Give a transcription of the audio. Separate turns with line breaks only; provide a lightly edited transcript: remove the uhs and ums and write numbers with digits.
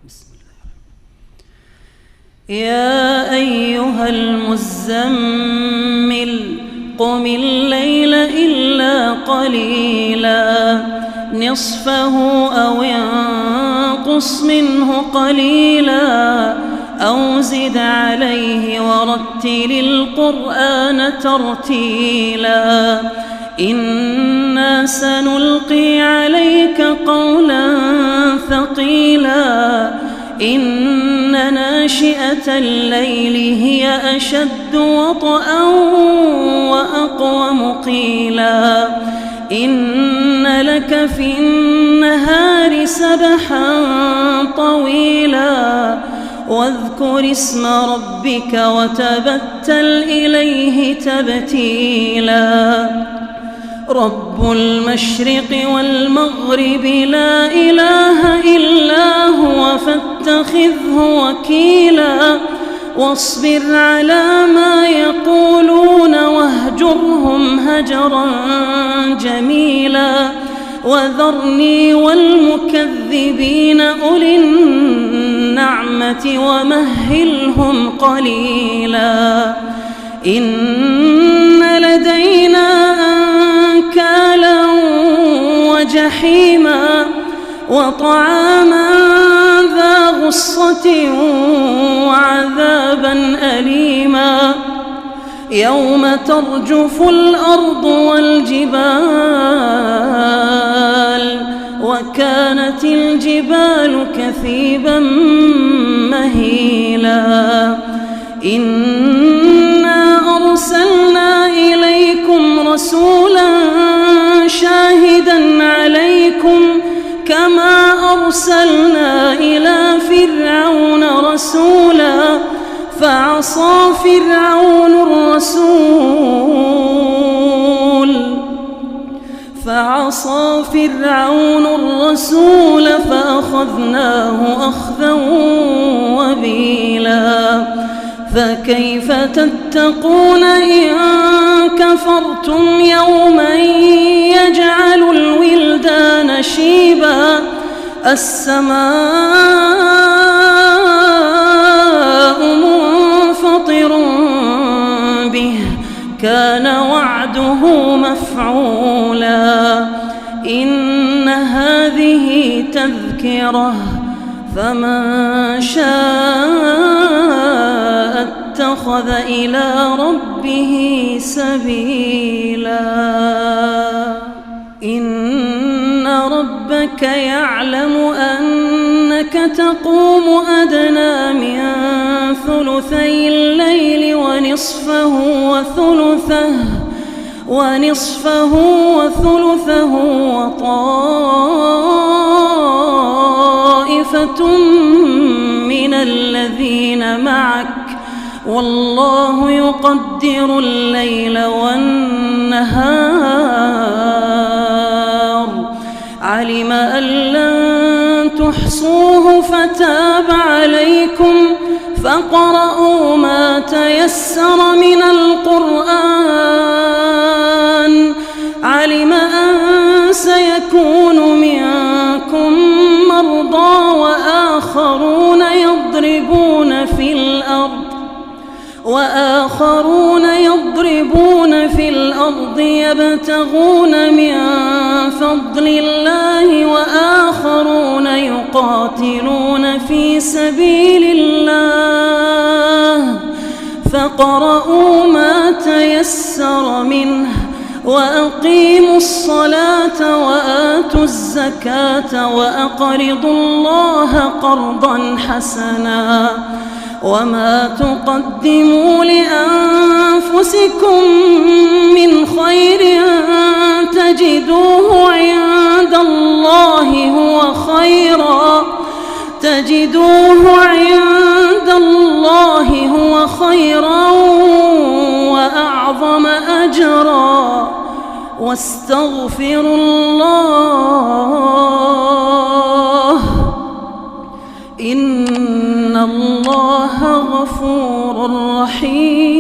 بسم الله. يا أيها المزمل قم الليل إلا قليلا نصفه أو انقص منه قليلا أو زد عليه ورتل القرآن ترتيلا إنا سنلقي عليك قولا ثقيلا إن ناشئة الليل هي أشد وطئا وأقوم قيلا إن لك في النهار سبحا طويلا واذكر اسم ربك وتبتل إليه تبتيلا رب المشرق والمغرب لا إله إلا هو فاتخذه وكيلا واصبر على ما يقولون واهجرهم هجرا جميلا وذرني والمكذبين أولي النعمة ومهلهم قليلا إن لدينا أنكالا وجحيما وطعاما ذا غصة وعذابا أليما يوم ترجف الأرض والجبال وكانت الجبال كثيبا مهيلا إنا أرسلنا إليكم رسولا شاهدا عليكم كما أرسلنا إلى فرعون رسولا فعصى فرعون الرسول فأخذناه أخذا وبيلا فكيف تتقون إن كفرتم يوما يجعل الولدان شيبا السماء منفطر به كان وعده مفعولا إن هذه تذكرة فمن شاء اتخذ إلى ربه سبيلا إن ربك يعلم أنك تقوم أدنى من ثلثي الليل ونصفه وثلثه وطائفة من الذين معك والله يقدر الليل والنهار علم أن لن تحصوه فتاب عليكم فاقرؤوا ما تيسر من القرآن علم أن سيكون منكم مرضى وآخرون يضربون في الأرض يبتغون من فضل الله وآخرون يقاتلون في سبيل الله فاقرؤوا ما تيسر منه وأقيموا الصلاة وآتوا الزكاة وأقرضوا الله قرضا حسنا وما تقدموا لأنفسكم من خير تجدوه عند الله هو خيرا وأعظم أجرا واستغفروا الله إن الله غفور رحيم.